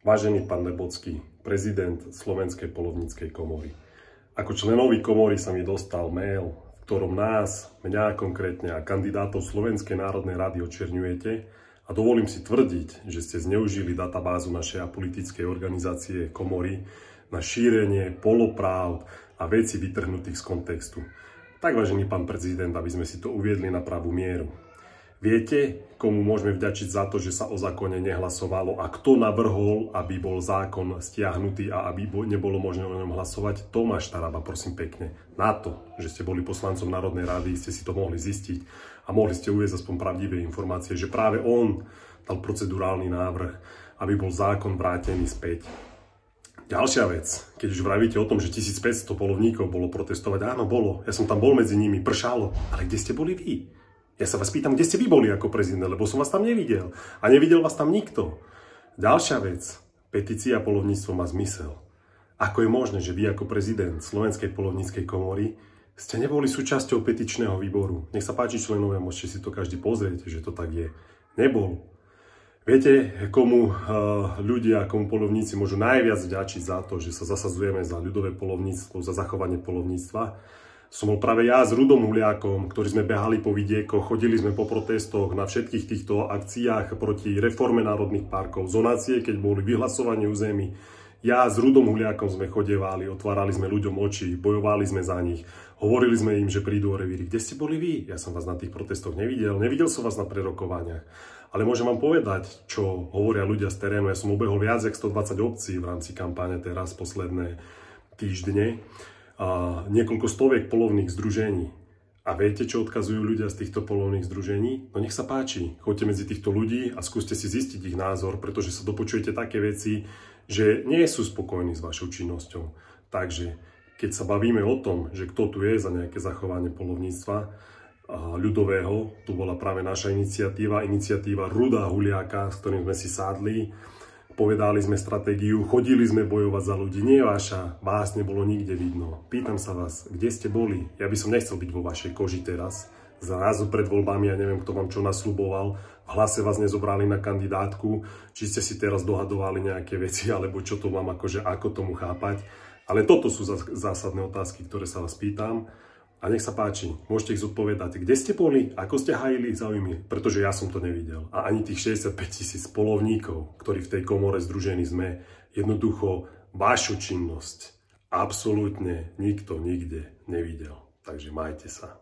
Vážený pán Lebocký, prezident Slovenskej poľovníckej komory. Ako členovi komory sa mi dostal mail, v ktorom nás, mňa konkrétne a kandidátov Slovenskej národnej rady očierňujete a dovolím si tvrdiť, že ste zneužili databázu našej apolitickej organizácie komory na šírenie polopravd a vecí vytrhnutých z kontextu. Tak, vážený pán prezident, aby sme si to uviedli na pravú mieru. Viete, komu môžeme vďačiť za to, že sa o zákone nehlasovalo a kto navrhol, aby bol zákon stiahnutý a aby nebolo možné o ňom hlasovať? Tomáš Taraba, prosím pekne. Na to, že ste boli poslancom Národnej rady, ste si to mohli zistiť a mohli ste uviesť aspoň pravdivé informácie, že práve on dal procedurálny návrh, aby bol zákon vrátený späť. Ďalšia vec, keď už vravíte o tom, že 1500 poľovníkov bolo protestovať, áno, bolo. Ja som tam bol medzi nimi, pršalo. Ale kde ste boli vy? Ja sa vás pýtam, kde ste vy boli ako prezident, lebo som vás tam nevidel. A nevidel vás tam nikto. Ďalšia vec, petícia poľovníctvo má zmysel. Ako je možné, že vy ako prezident Slovenskej poľovníckej komory ste neboli súčasťou petičného výboru? Nech sa páči, členovia, môžete si to každý pozrieť, že to tak je. Nebol. Viete, komu ľudia, komu poľovníci môžu najviac vďačiť za to, že sa zasadzujeme za ľudové poľovníctvo, za zachovanie poľovníctva? Som bol práve ja s Rudom Huliákom, ktorí sme behali po vidiekoch, chodili sme po protestoch na všetkých týchto akciách proti reforme národných parkov, zonácie, keď boli vyhlasovanie území. Ja s Rudom Huliákom sme chodievali, otvárali sme ľuďom oči, bojovali sme za nich, hovorili sme im, že prídu o revíry. Kde ste boli vy? Ja som vás na tých protestoch nevidel som vás na prerokovaniach. Ale môžem vám povedať, čo hovoria ľudia z terénu. Ja som obehol viac ako 120 obcí v rámci kampáne teraz posledné týždne. Niekoľko stoviek poľovných združení. A viete, čo odkazujú ľudia z týchto poľovných združení? No nech sa páči, choďte medzi týchto ľudí a skúste si zistiť ich názor, pretože sa dopočujete také veci, že nie sú spokojní s vašou činnosťou. Takže keď sa bavíme o tom, že kto tu je za nejaké zachovanie poľovníctva ľudového, tu bola práve naša iniciatíva Ruda Huliáka, s ktorým sme si sadli. Povedali sme stratégiu, chodili sme bojovať za ľudí, nie vaša, vás nebolo nikde vidno. Pýtam sa vás, kde ste boli? Ja by som nechcel byť vo vašej koži teraz. Zrazu pred voľbami, ja neviem, kto vám čo nasľuboval, v hlase vás nezobrali na kandidátku, či ste si teraz dohadovali nejaké veci, alebo čo to mám akože, ako tomu chápať. Ale toto sú zásadné otázky, ktoré sa vás pýtam. A nech sa páči, môžete ich zodpovedať, kde ste boli, ako ste hájili záujmy, pretože ja som to nevidel. A ani tých 65 000 poľovníkov, ktorí v tej komore združení sme, jednoducho vašu činnosť absolútne nikto nikde nevidel. Takže majte sa.